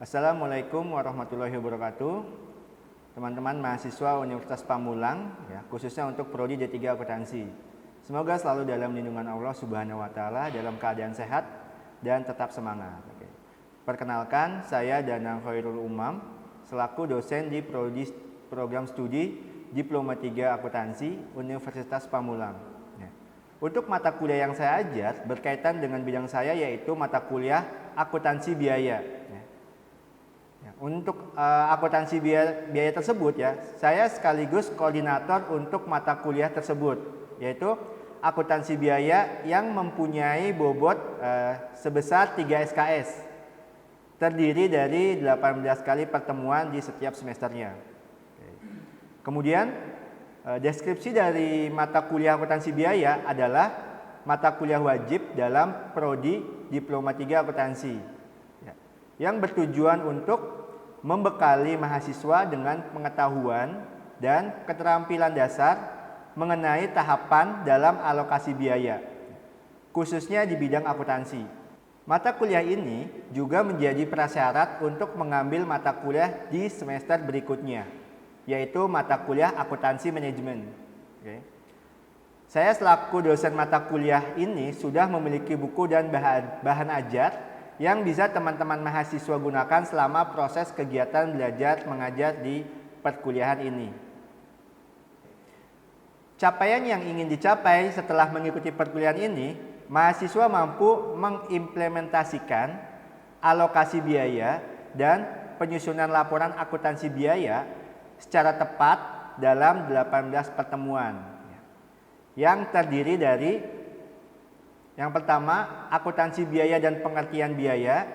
Assalamualaikum warahmatullahi wabarakatuh. Teman-teman mahasiswa Universitas Pamulang, ya, khususnya untuk Prodi D3 Akuntansi. Semoga selalu dalam lindungan Allah Subhanahu wa taala, dalam keadaan sehat dan tetap semangat. Oke. Perkenalkan, saya Danang Khairul Umam selaku dosen di Prodi Program Studi Diploma 3 Akuntansi Universitas Pamulang. Ya. Untuk mata kuliah yang saya ajar berkaitan dengan bidang saya, yaitu mata kuliah akuntansi biaya. Ya. Untuk akuntansi biaya tersebut, ya, saya sekaligus koordinator untuk mata kuliah tersebut, yaitu akuntansi biaya yang mempunyai bobot sebesar 3 SKS, terdiri dari 18 kali pertemuan di setiap semesternya. Kemudian deskripsi dari mata kuliah akuntansi biaya adalah mata kuliah wajib dalam Prodi Diploma 3 Akuntansi, yang bertujuan untuk membekali mahasiswa dengan pengetahuan dan keterampilan dasar mengenai tahapan dalam alokasi biaya, khususnya di bidang akuntansi. Mata kuliah ini juga menjadi prasyarat untuk mengambil mata kuliah di semester berikutnya, yaitu mata kuliah akuntansi manajemen. Saya selaku dosen mata kuliah ini sudah memiliki buku dan bahan ajar yang bisa teman-teman mahasiswa gunakan selama proses kegiatan belajar mengajar di perkuliahan ini. Capaian yang ingin dicapai setelah mengikuti perkuliahan ini, mahasiswa mampu mengimplementasikan alokasi biaya dan penyusunan laporan akuntansi biaya secara tepat dalam 18 pertemuan, yang terdiri dari yang pertama, akuntansi biaya dan pengertian biaya.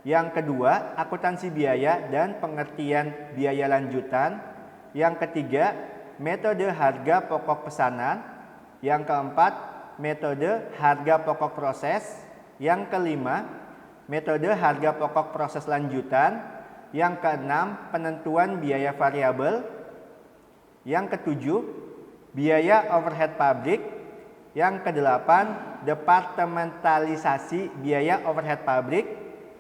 Yang kedua, akuntansi biaya dan pengertian biaya lanjutan. Yang ketiga, metode harga pokok pesanan. Yang keempat, metode harga pokok proses. Yang kelima, metode harga pokok proses lanjutan. Yang keenam, penentuan biaya variabel. Yang ketujuh, biaya overhead pabrik. Yang kedelapan, departementalisasi biaya overhead pabrik.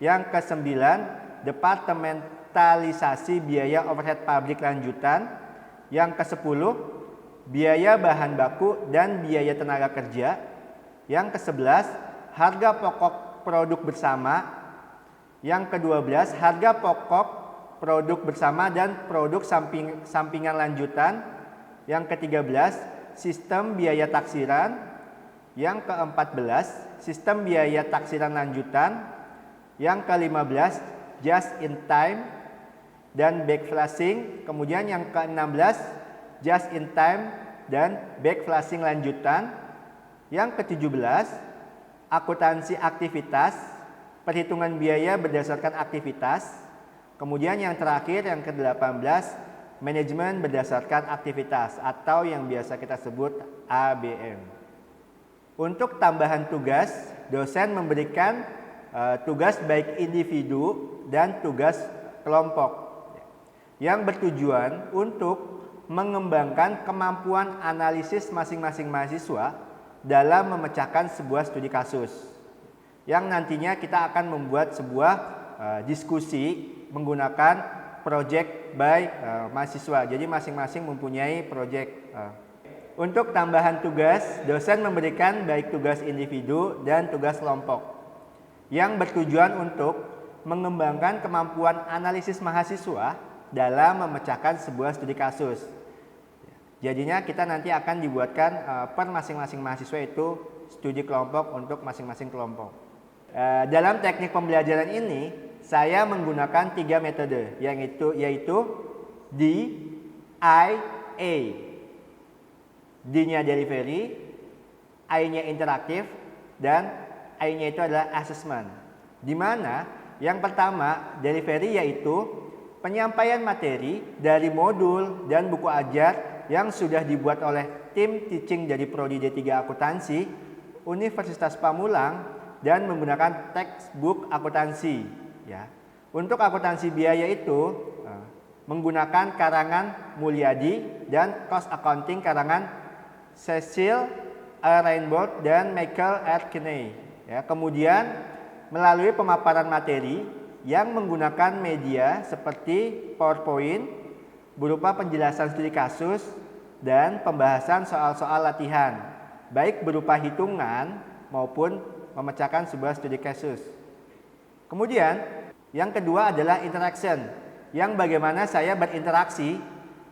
Yang kesembilan, departementalisasi biaya overhead pabrik lanjutan. Yang kesepuluh, biaya bahan baku dan biaya tenaga kerja. Yang kesebelas, harga pokok produk bersama. Yang kedua belas, harga pokok produk bersama dan produk sampingan lanjutan. Yang ketiga belas, sistem biaya taksiran. Yang ke-14, sistem biaya taksiran lanjutan. Yang ke-15, just in time dan backflashing. Kemudian yang ke-16, just in time dan backflashing lanjutan. Yang ke-17, akuntansi aktivitas, perhitungan biaya berdasarkan aktivitas. Kemudian yang terakhir, yang ke-18, manajemen berdasarkan aktivitas atau yang biasa kita sebut ABM. Untuk tambahan tugas, dosen memberikan tugas baik individu dan tugas kelompok yang bertujuan untuk mengembangkan kemampuan analisis masing-masing mahasiswa dalam memecahkan sebuah studi kasus, yang nantinya kita akan membuat sebuah diskusi menggunakan project by mahasiswa. Jadi masing-masing mempunyai project. Untuk tambahan tugas, dosen memberikan baik tugas individu dan tugas kelompok yang bertujuan untuk mengembangkan kemampuan analisis mahasiswa dalam memecahkan sebuah studi kasus. Jadinya kita nanti akan dibuatkan per masing-masing mahasiswa itu studi kelompok untuk masing-masing kelompok. Dalam teknik pembelajaran ini, saya menggunakan 3 metode, yaitu D, I, A. D-nya delivery, I-nya interaktif, dan I-nya itu adalah assessment. Di mana yang pertama, delivery, yaitu penyampaian materi dari modul dan buku ajar yang sudah dibuat oleh tim teaching dari Prodi D3 Akuntansi Universitas Pamulang dan menggunakan textbook akuntansi. Ya. Untuk akuntansi biaya itu menggunakan karangan Mulyadi dan cost accounting karangan Cecil A. Rainbow dan Michael R. Kinney. Ya, kemudian melalui pemaparan materi yang menggunakan media seperti PowerPoint berupa penjelasan studi kasus dan pembahasan soal-soal latihan, baik berupa hitungan maupun memecahkan sebuah studi kasus. Kemudian, yang kedua adalah interaction, yang bagaimana saya berinteraksi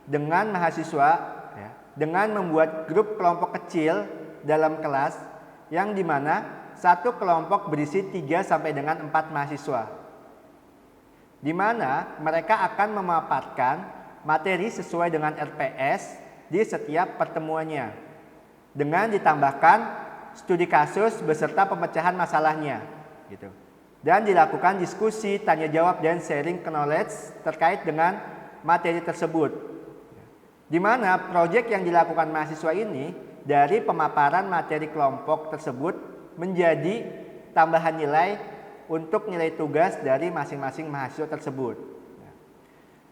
dengan mahasiswa ya, dengan membuat grup kelompok kecil dalam kelas yang dimana satu kelompok berisi 3 sampai dengan 4 mahasiswa, di mana mereka akan memaparkan materi sesuai dengan RPS di setiap pertemuannya, dengan ditambahkan studi kasus beserta pemecahan masalahnya, gitu. Dan dilakukan diskusi, tanya jawab, dan sharing knowledge terkait dengan materi tersebut. Di mana proyek yang dilakukan mahasiswa ini dari pemaparan materi kelompok tersebut menjadi tambahan nilai untuk nilai tugas dari masing-masing mahasiswa tersebut.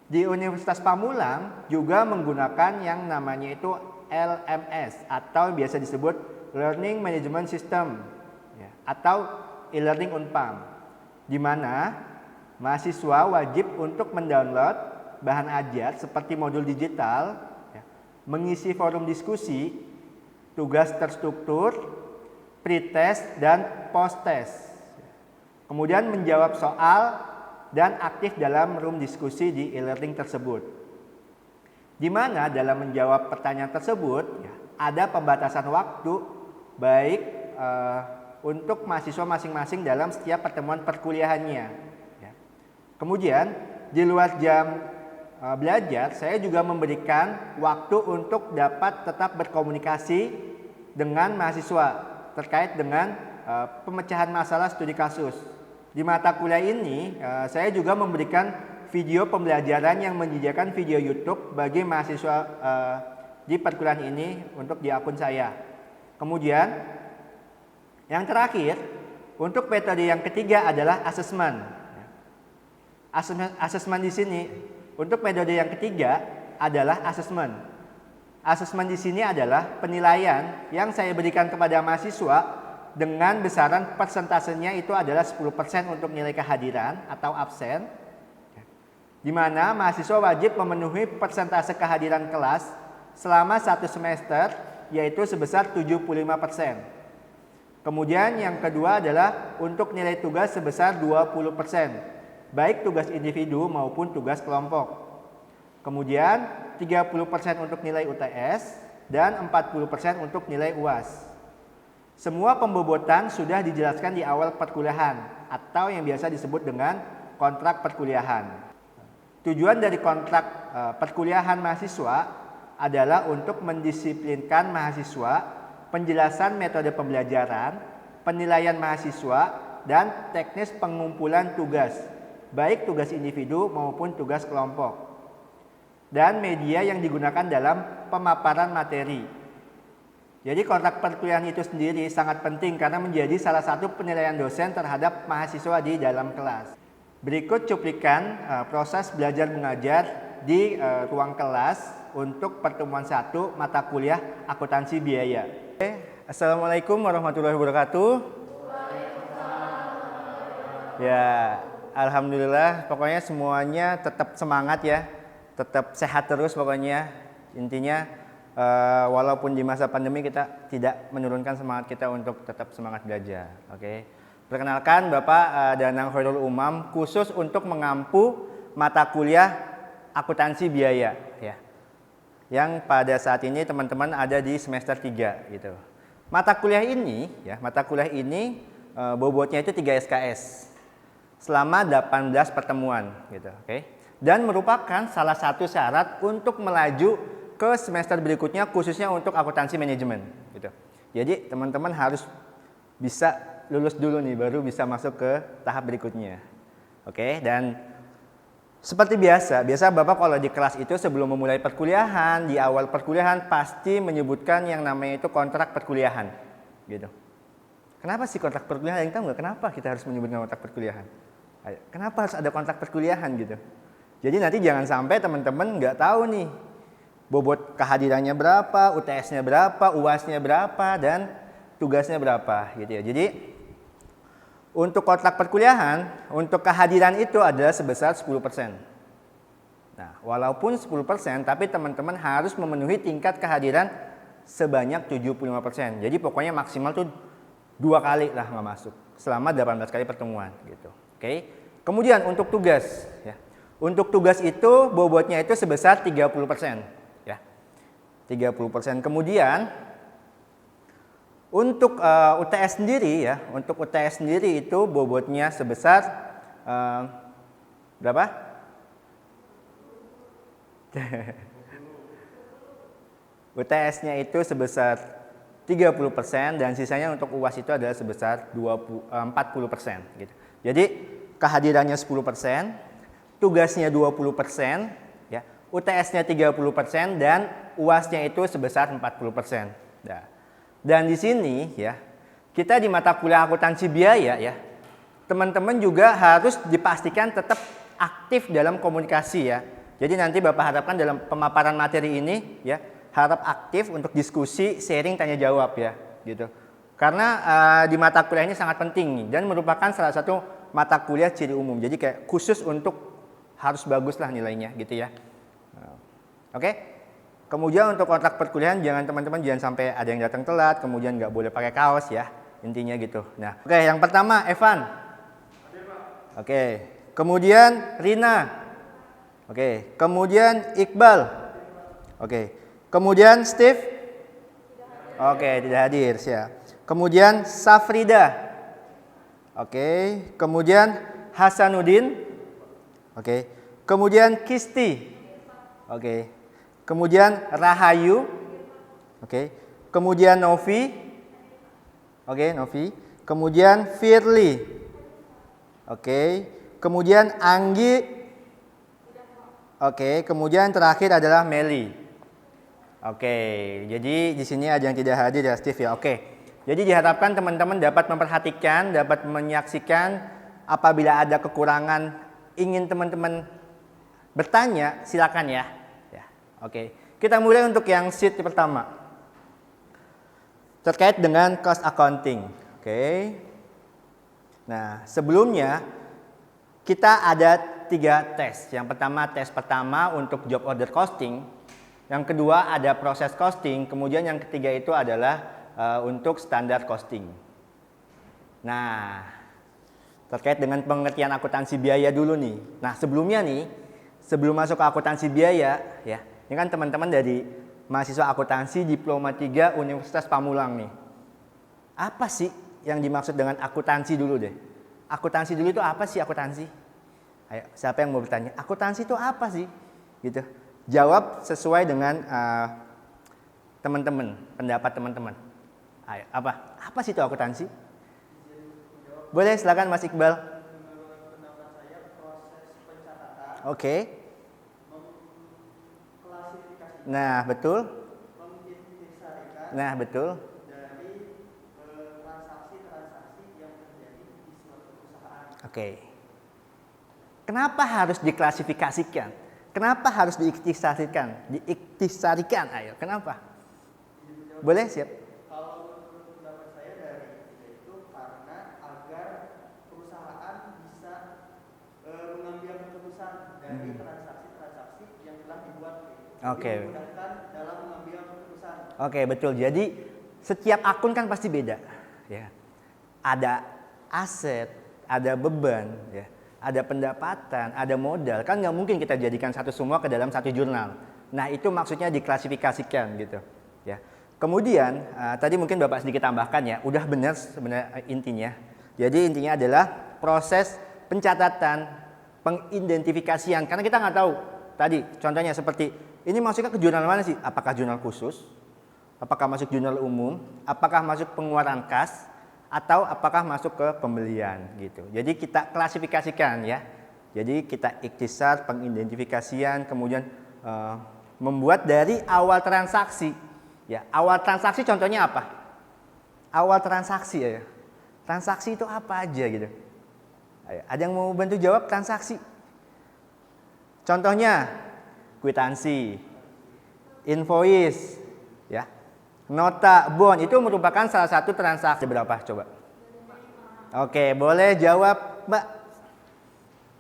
Di Universitas Pamulang juga menggunakan yang namanya itu LMS atau biasa disebut Learning Management System ya, atau e-learning Unpam, di mana mahasiswa wajib untuk mendownload bahan ajar seperti modul digital, ya, mengisi forum diskusi, tugas terstruktur, pre-test dan post-test, kemudian menjawab soal dan aktif dalam room diskusi di e-learning tersebut. Di mana dalam menjawab pertanyaan tersebut ya, ada pembatasan waktu baik untuk mahasiswa masing-masing dalam setiap pertemuan perkuliahannya. Ya. Kemudian di luar jam belajar, saya juga memberikan waktu untuk dapat tetap berkomunikasi dengan mahasiswa terkait dengan pemecahan masalah studi kasus. Di mata kuliah ini, saya juga memberikan video pembelajaran yang menyediakan video YouTube bagi mahasiswa di perkuliahan ini untuk di akun saya. Kemudian, yang terakhir, untuk metode yang ketiga adalah asesmen. Asesmen di sini, untuk metode yang ketiga adalah asesmen. Asesmen di sini adalah penilaian yang saya berikan kepada mahasiswa dengan besaran persentasenya itu adalah 10% untuk nilai kehadiran atau absen, di mana mahasiswa wajib memenuhi persentase kehadiran kelas selama 1 semester, yaitu sebesar 75%. Kemudian yang kedua adalah untuk nilai tugas sebesar 20%, baik tugas individu maupun tugas kelompok. Kemudian 30% untuk nilai UTS dan 40% untuk nilai UAS. Semua pembobotan sudah dijelaskan di awal perkuliahan atau yang biasa disebut dengan kontrak perkuliahan. Tujuan dari kontrak perkuliahan mahasiswa adalah untuk mendisiplinkan mahasiswa, penjelasan metode pembelajaran, penilaian mahasiswa, dan teknis pengumpulan tugas, baik tugas individu maupun tugas kelompok, dan media yang digunakan dalam pemaparan materi. Jadi kontrak perkuliahan itu sendiri sangat penting karena menjadi salah satu penilaian dosen terhadap mahasiswa di dalam kelas. Berikut cuplikan proses belajar mengajar di ruang kelas untuk pertemuan 1 mata kuliah akuntansi biaya. Assalamualaikum warahmatullahi wabarakatuh. Ya, alhamdulillah pokoknya semuanya tetap semangat ya. Tetap sehat terus pokoknya. Intinya walaupun di masa pandemi kita tidak menurunkan semangat kita untuk tetap semangat belajar. Oke. Perkenalkan Bapak Danang Khairul Umam, khusus untuk mengampu mata kuliah akuntansi biaya ya. Yang pada saat ini teman-teman ada di semester 3 gitu. Mata kuliah ini bobotnya itu 3 SKS selama 18 pertemuan gitu, oke. Dan merupakan salah satu syarat untuk melaju ke semester berikutnya khususnya untuk akuntansi manajemen gitu. Jadi teman-teman harus bisa lulus dulu nih baru bisa masuk ke tahap berikutnya. Oke, dan seperti biasa Bapak kalau di kelas itu sebelum memulai perkuliahan, di awal perkuliahan pasti menyebutkan yang namanya itu kontrak perkuliahan gitu. Kenapa sih kontrak perkuliahan? Yang tahu nggak kenapa kita harus menyebutkan kontrak perkuliahan? Kenapa harus ada kontrak perkuliahan gitu? Jadi nanti jangan sampai teman-teman nggak tahu nih bobot kehadirannya berapa, UTS-nya berapa, UAS-nya berapa, dan tugasnya berapa gitu ya. Jadi Untuk kontrak perkuliahan, untuk kehadiran itu adalah sebesar 10%. Nah, walaupun 10%, tapi teman-teman harus memenuhi tingkat kehadiran sebanyak 75%. Jadi pokoknya maksimal tuh 2 kali lah nggak masuk selama 18 kali pertemuan gitu. Oke. Kemudian untuk tugas ya. Untuk tugas itu bobotnya itu sebesar 30% ya. 30%. Kemudian untuk UTS sendiri ya, untuk UTS sendiri itu bobotnya sebesar berapa? UTS-nya itu sebesar 30% dan sisanya untuk UAS itu adalah sebesar 40% gitu. Jadi kehadirannya 10%, tugasnya 20%, ya, UTS-nya 30% dan UAS-nya itu sebesar 40%. Nah, dan di sini ya, kita di mata kuliah akuntansi biaya ya, teman-teman juga harus dipastikan tetap aktif dalam komunikasi ya. Jadi nanti Bapak harapkan dalam pemaparan materi ini ya, harap aktif untuk diskusi, sharing, tanya jawab ya, gitu. Karena di mata kuliah ini sangat penting dan merupakan salah satu mata kuliah ciri umum. Jadi kayak khusus untuk harus bagus lah nilainya gitu ya. Oke? Kemudian untuk kontrak perkuliahan teman-teman jangan sampai ada yang datang telat, kemudian nggak boleh pakai kaos ya, intinya gitu. Nah, oke, yang pertama Evan. Oke, kemudian Rina. Oke, kemudian Iqbal. Oke, kemudian Steve. Oke, tidak hadir ya. Kemudian Safrida. Oke, kemudian Hasanuddin. Oke, kemudian Kisti. Oke. Kemudian Rahayu, oke. Kemudian Novi, oke, Novi. Kemudian Firly, oke. Kemudian Anggi, oke. Kemudian terakhir adalah Meli, oke. Jadi di sini ada yang tidak hadir ya, Steve ya, oke. Jadi diharapkan teman-teman dapat memperhatikan, dapat menyaksikan. Apabila ada kekurangan, ingin teman-teman bertanya, silakan ya. Oke, kita mulai untuk yang sheet pertama. Terkait dengan cost accounting. Oke. Nah, sebelumnya kita ada 3 tes. Yang pertama tes pertama untuk job order costing. Yang kedua ada proses costing. Kemudian yang ketiga itu adalah untuk standar costing. Nah, terkait dengan pengertian akuntansi biaya dulu nih. Nah, sebelumnya nih, sebelum masuk ke akuntansi biaya ya. Ini kan teman-teman dari mahasiswa akuntansi diploma 3 Universitas Pamulang nih. Apa sih yang dimaksud dengan akuntansi dulu deh? Akuntansi dulu itu apa sih akuntansi? Ayo, siapa yang mau bertanya? Akuntansi itu apa sih? Gitu. Jawab sesuai dengan teman-teman, pendapat teman-teman. Ayo, apa? Apa sih itu akuntansi? Boleh, silakan Mas Iqbal. Menurut pendapat saya, proses pencatatan. Oke. Nah, betul. Nah, betul. Dari transaksi-transaksi yang terjadi di suatu perusahaan. Oke. Kenapa harus diklasifikasikan? Kenapa harus diiktisarikan? Diiktisarikan, ayo. Kenapa? Boleh, siap. Kalau menurut pendapat saya dari itu karena agar perusahaan bisa mengambil keputusan dari transaksi-transaksi yang telah dibuat. Oke. Dimudahkan dalam mengambil keputusan. Oke, betul. Jadi setiap akun kan pasti beda, ya. Ada aset, ada beban, ya. Ada pendapatan, ada modal. Kan nggak mungkin kita jadikan satu semua ke dalam satu jurnal. Nah, itu maksudnya diklasifikasikan gitu, ya. Kemudian tadi mungkin Bapak sedikit tambahkan ya, udah benar sebenarnya intinya. Jadi intinya adalah proses pencatatan, pengidentifikasian. Karena kita nggak tahu tadi contohnya seperti ini masuknya ke jurnal mana sih? Apakah jurnal khusus? Apakah masuk jurnal umum? Apakah masuk pengeluaran kas? Atau apakah masuk ke pembelian gitu. Jadi kita klasifikasikan ya. Jadi kita iktisar, pengidentifikasian, kemudian membuat dari awal transaksi. Ya, awal transaksi contohnya apa? Awal transaksi ya. Transaksi itu apa aja gitu. Ayo, ada yang mau bantu jawab transaksi? Contohnya kwitansi, invoice, ya, nota, bond itu merupakan salah satu transaksi berapa coba? Oke, boleh jawab, Mbak.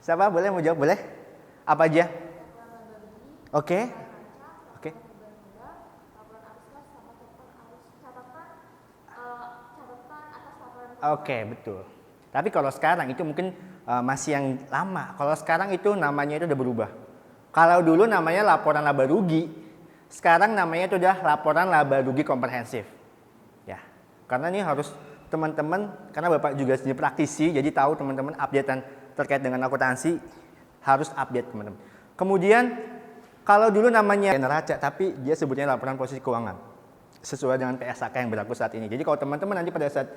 Siapa? Boleh mau jawab? Boleh? Apa aja? Oke. Oke. Oke, betul. Tapi kalau sekarang itu mungkin masih yang lama. Kalau sekarang itu namanya itu udah berubah. Kalau dulu namanya laporan laba rugi, sekarang namanya itu udah laporan laba rugi komprehensif. Ya, karena ini harus teman-teman, karena Bapak juga jadi praktisi, jadi tahu teman-teman updatean terkait dengan akuntansi harus update teman-teman. Kemudian kalau dulu namanya neraca, tapi dia sebutnya laporan posisi keuangan sesuai dengan PSAK yang berlaku saat ini. Jadi kalau teman-teman nanti pada saat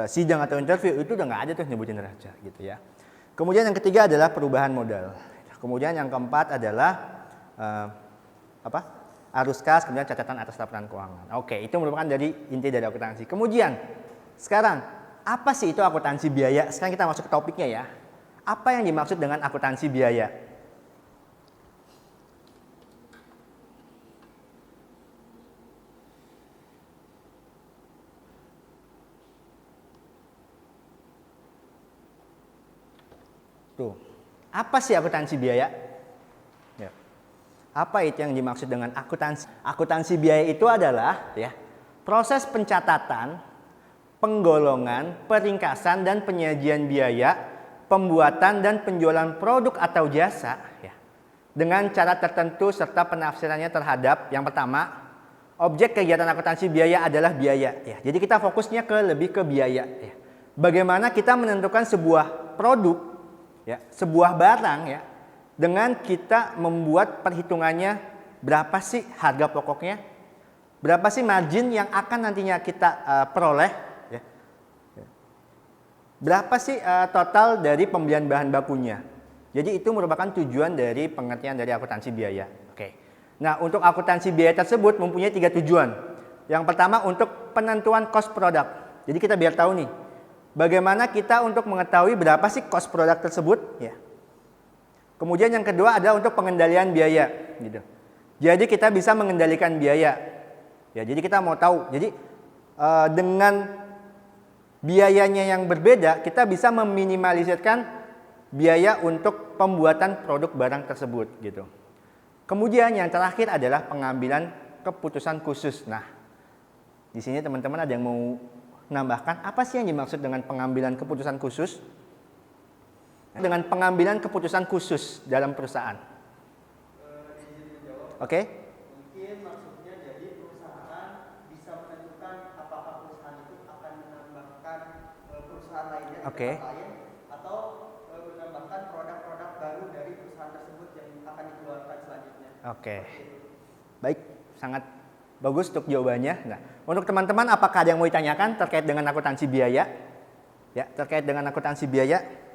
sidang atau interview itu udah nggak ada tuh nyebutin neraca gitu ya. Kemudian yang ketiga adalah perubahan modal. Kemudian yang keempat adalah arus kas, kemudian catatan atas laporan keuangan. Oke, itu merupakan dari inti dari akuntansi. Kemudian sekarang apa sih itu akuntansi biaya? Sekarang kita masuk ke topiknya ya. Apa yang dimaksud dengan akuntansi biaya? Tuh, apa sih akuntansi biaya? Ya. Apa itu yang dimaksud dengan akuntansi? Akuntansi biaya itu adalah ya proses pencatatan, penggolongan, peringkasan dan penyajian biaya, pembuatan dan penjualan produk atau jasa ya, dengan cara tertentu serta penafsirannya terhadap yang pertama, objek kegiatan akuntansi biaya adalah biaya ya. Jadi kita fokusnya lebih ke biaya ya. Bagaimana kita menentukan sebuah produk ya, sebuah barang ya, dengan kita membuat perhitungannya berapa sih harga pokoknya, berapa sih margin yang akan nantinya kita peroleh ya. Berapa sih total dari pembelian bahan bakunya. Jadi itu merupakan tujuan dari pengertian dari akuntansi biaya. Oke. Nah, untuk akuntansi biaya tersebut mempunyai 3 tujuan. Yang pertama untuk penentuan cost produk. Jadi kita biar tahu nih, bagaimana kita untuk mengetahui berapa sih cost produk tersebut ya. Kemudian yang kedua adalah untuk pengendalian biaya gitu. Jadi kita bisa mengendalikan biaya. Ya, jadi kita mau tahu. Jadi dengan biayanya yang berbeda, kita bisa meminimalisirkan biaya untuk pembuatan produk barang tersebut gitu. Kemudian yang terakhir adalah pengambilan keputusan khusus. Nah, di sini teman-teman ada yang mau nambahkan apa sih yang dimaksud dengan pengambilan keputusan khusus? Dengan pengambilan keputusan khusus dalam perusahaan. Oke? Mungkin maksudnya jadi perusahaan bisa menentukan apakah perusahaan itu akan menambahkan perusahaan lainnya di tempat lain atau menambahkan produk-produk baru dari perusahaan tersebut yang akan dikeluarkan selanjutnya. Oke. Baik, sangat bagus untuk jawabannya. Nah, untuk teman-teman apakah ada yang mau ditanyakan terkait dengan akuntansi biaya? Ya, terkait dengan akuntansi biaya.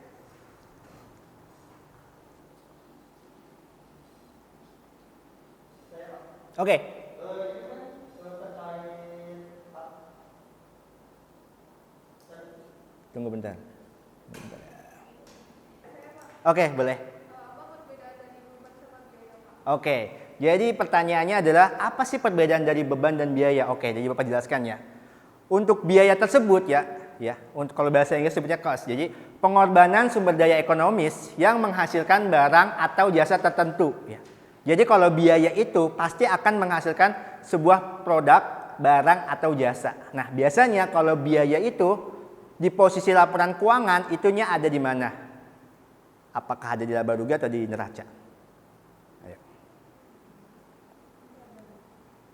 Oke. Tunggu bentar. Oke, boleh. Oke, jadi pertanyaannya adalah apa sih perbedaan dari beban dan biaya? Oke, jadi Bapak jelaskan ya. Untuk biaya tersebut ya, untuk kalau bahasa Inggris sebutnya cost. Jadi pengorbanan sumber daya ekonomis yang menghasilkan barang atau jasa tertentu ya. Jadi kalau biaya itu pasti akan menghasilkan sebuah produk, barang atau jasa. Nah, biasanya kalau biaya itu di posisi laporan keuangan itunya ada di mana? Apakah ada di laba rugi atau di neraca? Ayo.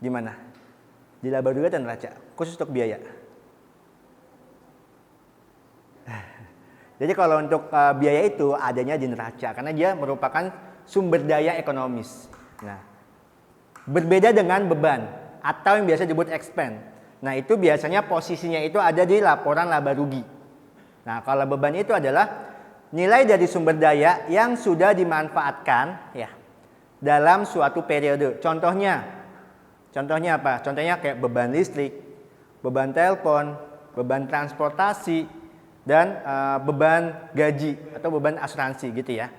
Di mana? Di laba rugi atau neraca? Khusus untuk biaya. Jadi kalau untuk biaya itu adanya di neraca karena dia merupakan sumber daya ekonomis. Nah, berbeda dengan beban atau yang biasa disebut expense. Nah, itu biasanya posisinya itu ada di laporan laba rugi. Nah, kalau beban itu adalah nilai dari sumber daya yang sudah dimanfaatkan ya dalam suatu periode. Contohnya apa? Contohnya kayak beban listrik, beban telepon, beban transportasi, dan beban gaji atau beban asuransi gitu ya.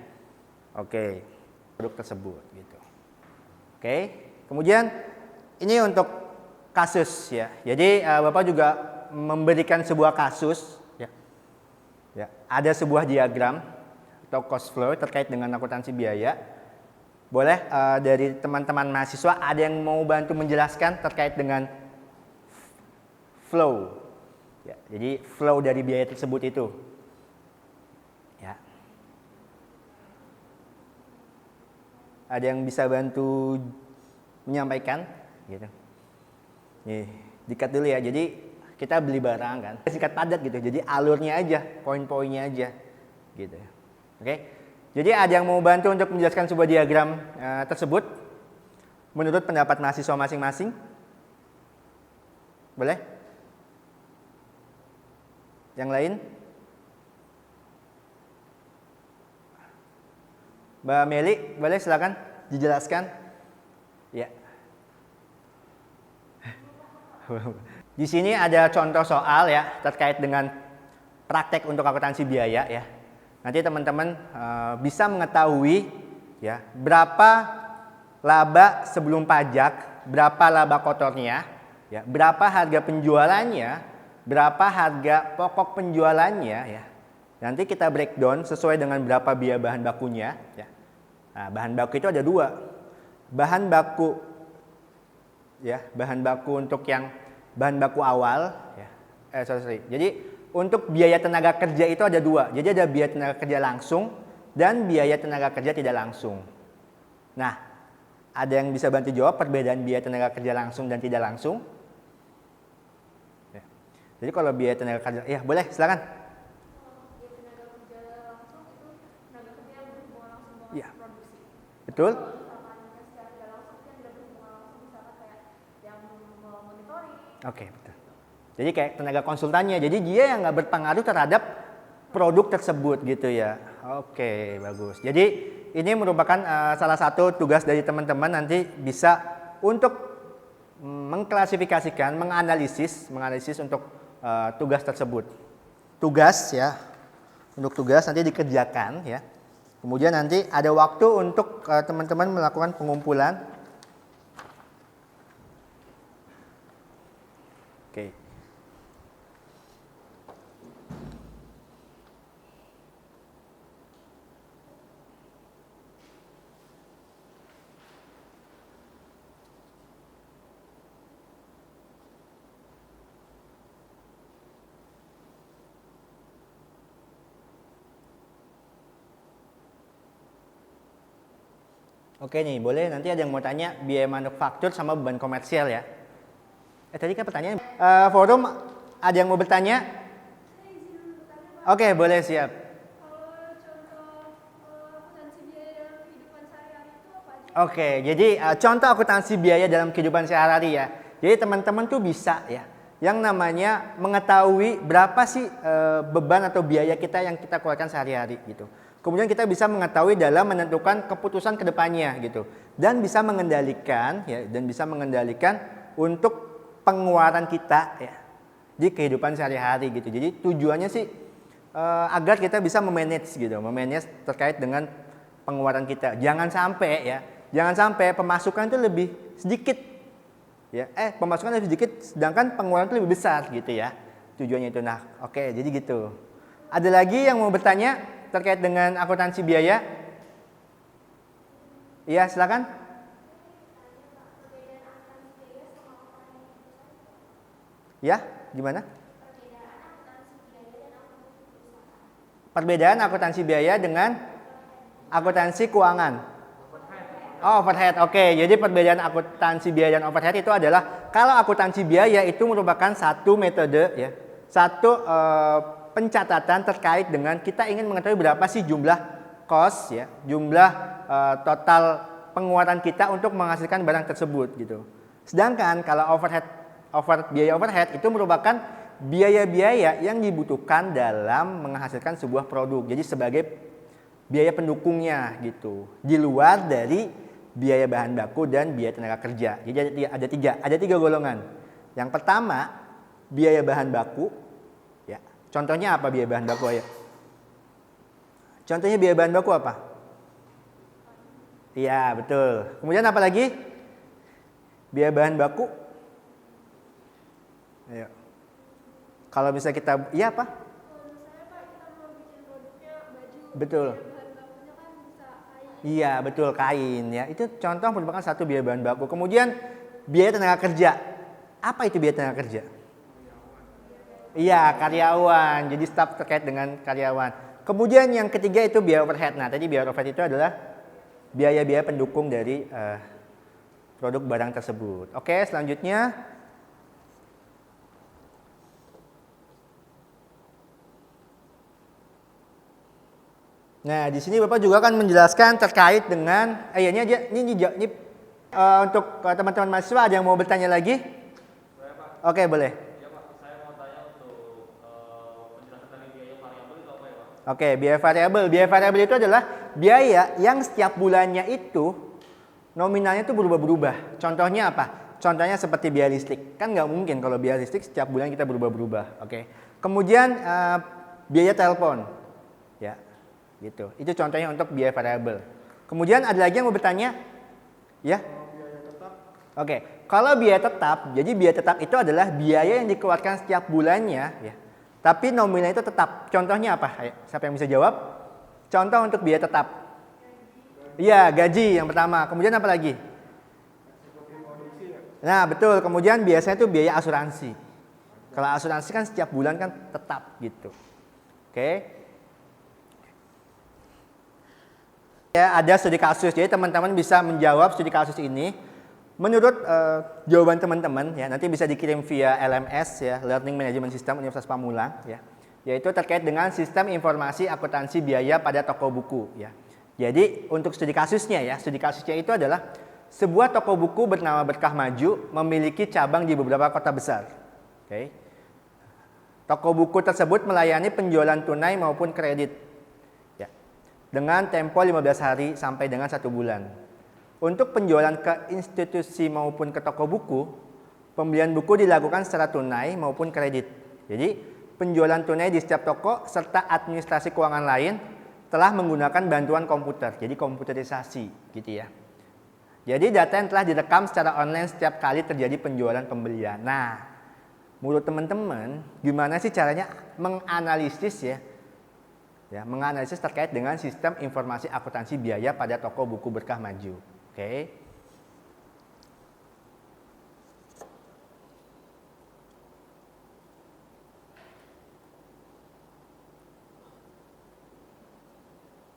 Oke, produk tersebut gitu. Oke, kemudian ini untuk kasus ya. Jadi Bapak juga memberikan sebuah kasus ya. Ya, ada sebuah diagram atau cost flow terkait dengan akuntansi biaya. Boleh dari teman-teman mahasiswa ada yang mau bantu menjelaskan terkait dengan flow. Ya, jadi flow dari biaya tersebut itu. Ya. Ada yang bisa bantu menyampaikan? Gitu. Nih, dikat dulu ya. Jadi kita beli barang kan, singkat padat gitu. Jadi alurnya aja, poin-poinnya aja, gitu. Oke. Jadi ada yang mau bantu untuk menjelaskan sebuah diagram tersebut menurut pendapat mahasiswa masing-masing? Boleh? Yang lain? Mbak Meli, boleh silakan dijelaskan? Ya. Di sini ada contoh soal ya terkait dengan praktek untuk akuntansi biaya ya. Nanti teman-teman bisa mengetahui ya berapa laba sebelum pajak, berapa laba kotornya, ya, berapa harga penjualannya, berapa harga pokok penjualannya ya. Nanti kita breakdown sesuai dengan berapa biaya bahan bakunya ya. Nah, bahan baku itu ada dua. Bahan baku ya, bahan baku untuk yang bahan baku awal ya. Jadi untuk biaya tenaga kerja itu ada dua. Jadi ada biaya tenaga kerja langsung dan biaya tenaga kerja tidak langsung. Nah, ada yang bisa bantu jawab perbedaan biaya tenaga kerja langsung dan tidak langsung? Ya. Jadi kalau biaya tenaga kerja, ya boleh silakan. Biaya tenaga kerja langsung itu tenaga kerja yang berhubungan langsung dengan Ya. produksi. Betul? Secara tidak langsung kan tidak berhubungan langsung misalkan kayak yang monitoring. Oke, betul. Jadi kayak tenaga konsultannya, jadi dia yang nggak berpengaruh terhadap produk tersebut gitu ya. Oke, bagus. Jadi ini merupakan salah satu tugas dari teman-teman nanti bisa untuk mengklasifikasikan, menganalisis untuk tugas tersebut. Tugas ya, untuk tugas nanti dikerjakan ya. Kemudian nanti ada waktu untuk teman-teman melakukan pengumpulan. Oke. Oke nih, boleh nanti ada yang mau tanya biaya manufaktur sama beban komersial ya. Tadi kan pertanyaan forum ada yang mau bertanya? Oke, boleh siap. Kalau contoh akuntansi biaya dalam kehidupan sehari-hari itu apa aja? Oke, jadi contoh akuntansi biaya dalam kehidupan sehari-hari ya. Jadi teman-teman tuh bisa ya, yang namanya mengetahui berapa sih beban atau biaya kita yang kita keluarkan sehari-hari gitu. Kemudian kita bisa mengetahui dalam menentukan keputusan kedepannya gitu, dan bisa mengendalikan ya, untuk pengeluaran kita ya di kehidupan sehari-hari gitu. Jadi tujuannya sih agar kita bisa memanage terkait dengan pengeluaran kita. Jangan sampai pemasukan itu lebih sedikit ya, pemasukan lebih sedikit sedangkan pengeluaran itu lebih besar gitu ya. Tujuannya itu. Nah, oke, jadi gitu. Ada lagi yang mau bertanya terkait dengan akuntansi biaya? Iya, silakan. Ya, gimana? Perbedaan akuntansi biaya dengan akuntansi keuangan. Oh, overhead. Oke, jadi perbedaan akuntansi biaya dan overhead itu adalah kalau akuntansi biaya itu merupakan satu metode ya, satu pencatatan terkait dengan kita ingin mengetahui berapa sih jumlah cost ya, jumlah total pengeluaran kita untuk menghasilkan barang tersebut gitu. Sedangkan kalau biaya overhead itu merupakan biaya-biaya yang dibutuhkan dalam menghasilkan sebuah produk. Jadi sebagai biaya pendukungnya gitu, di luar dari biaya bahan baku dan biaya tenaga kerja. Jadi ada tiga golongan. Yang pertama biaya bahan baku. Contohnya apa biaya bahan baku ya? Contohnya biaya bahan baku apa? Iya, betul. Kemudian apa lagi? Biaya bahan baku. Ayo. Kalau bisa kita, iya apa? Kalau misalnya Pak kita mau Betul. bahan bakunya kan bisa kain. Iya, betul, kain ya. Itu contoh merupakan satu biaya bahan baku. Kemudian biaya tenaga kerja. Apa itu biaya tenaga kerja? Iya, karyawan. Jadi staf terkait dengan karyawan. Kemudian yang ketiga itu biaya overhead. Nah, tadi biaya overhead itu adalah biaya-biaya pendukung dari produk barang tersebut. Oke, selanjutnya. Nah, di sini Bapak juga akan menjelaskan terkait dengan ini aja, ini untuk teman-teman mahasiswa ada yang mau bertanya lagi? Oke, boleh. Ya Pak, saya mau tanya untuk penjelasan tadi biaya variabel itu apa ya Pak? Oke, biaya variabel. Biaya variabel itu adalah biaya yang setiap bulannya itu nominalnya itu berubah-berubah. Contohnya apa? Contohnya seperti biaya listrik. Kan nggak mungkin kalau biaya listrik setiap bulan kita berubah-berubah. Oke. Kemudian biaya telepon. Ya, gitu. Itu contohnya untuk biaya variabel. Kemudian ada lagi yang mau bertanya? Ya? Oke, kalau biaya tetap, jadi biaya tetap itu adalah biaya yang dikeluarkan setiap bulannya, ya. Tapi nominalnya itu tetap. Contohnya apa? Ayo, siapa yang bisa jawab? Contoh untuk biaya tetap. Iya, gaji yang pertama. Kemudian apa lagi? Nah, betul. Kemudian biasanya itu biaya asuransi. Kalau asuransi kan setiap bulan kan tetap gitu. Oke. Ya, ada studi kasus. Jadi teman-teman bisa menjawab studi kasus ini. Menurut jawaban teman-teman ya, nanti bisa dikirim via LMS ya, Learning Management System Universitas Pamulang ya. Yaitu terkait dengan sistem informasi akuntansi biaya pada toko buku ya. Jadi untuk studi kasusnya ya, studi kasusnya itu adalah sebuah toko buku bernama Berkah Maju memiliki cabang di beberapa kota besar. Oke. Toko buku tersebut melayani penjualan tunai maupun kredit ya. Dengan tempo 15 hari sampai dengan 1 bulan. Untuk penjualan ke institusi maupun ke toko buku, pembelian buku dilakukan secara tunai maupun kredit. Jadi, penjualan tunai di setiap toko serta administrasi keuangan lain telah menggunakan bantuan komputer, jadi komputerisasi gitu ya. Jadi data yang telah direkam secara online setiap kali terjadi penjualan pembelian. Nah, menurut teman-teman, gimana sih caranya menganalisis ya? Ya, menganalisis terkait dengan sistem informasi akuntansi biaya pada toko buku Berkah Maju. Oke.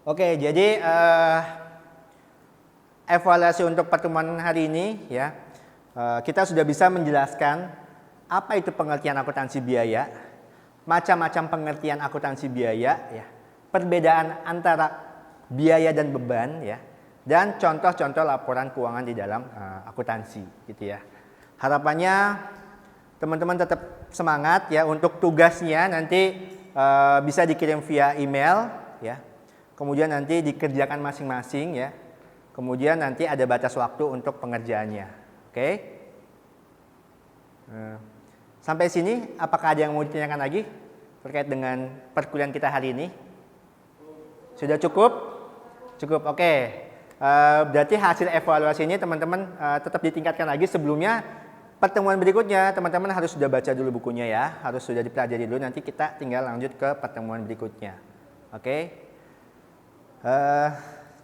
Oke, jadi evaluasi untuk pertemuan hari ini ya, kita sudah bisa menjelaskan apa itu pengertian akuntansi biaya, macam-macam pengertian akuntansi biaya ya, perbedaan antara biaya dan beban ya, dan contoh-contoh laporan keuangan di dalam akuntansi gitu ya. Harapannya teman-teman tetap semangat ya, untuk tugasnya nanti bisa dikirim via email ya. Kemudian nanti dikerjakan masing-masing ya. Kemudian nanti ada batas waktu untuk pengerjaannya. Oke? Sampai sini apakah ada yang mau ditanyakan lagi terkait dengan perkuliahan kita hari ini? Sudah cukup? Cukup. Oke. Berarti hasil evaluasi ini teman-teman tetap ditingkatkan lagi. Sebelumnya pertemuan berikutnya teman-teman harus sudah baca dulu bukunya ya, harus sudah dipelajari dulu, nanti kita tinggal lanjut ke pertemuan berikutnya. Oke.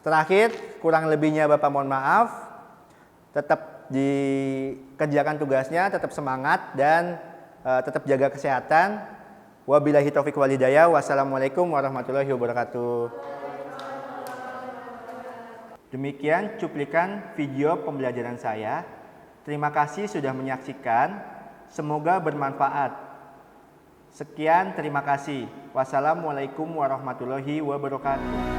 Terakhir, kurang lebihnya Bapak mohon maaf. Tetap dikerjakan tugasnya, tetap semangat dan tetap jaga kesehatan. Wabillahi taufiq wal hidayah. Wassalamualaikum warahmatullahi wabarakatuh. Demikian cuplikan video pembelajaran saya. Terima kasih sudah menyaksikan. Semoga bermanfaat. Sekian, terima kasih. Wassalamualaikum warahmatullahi wabarakatuh.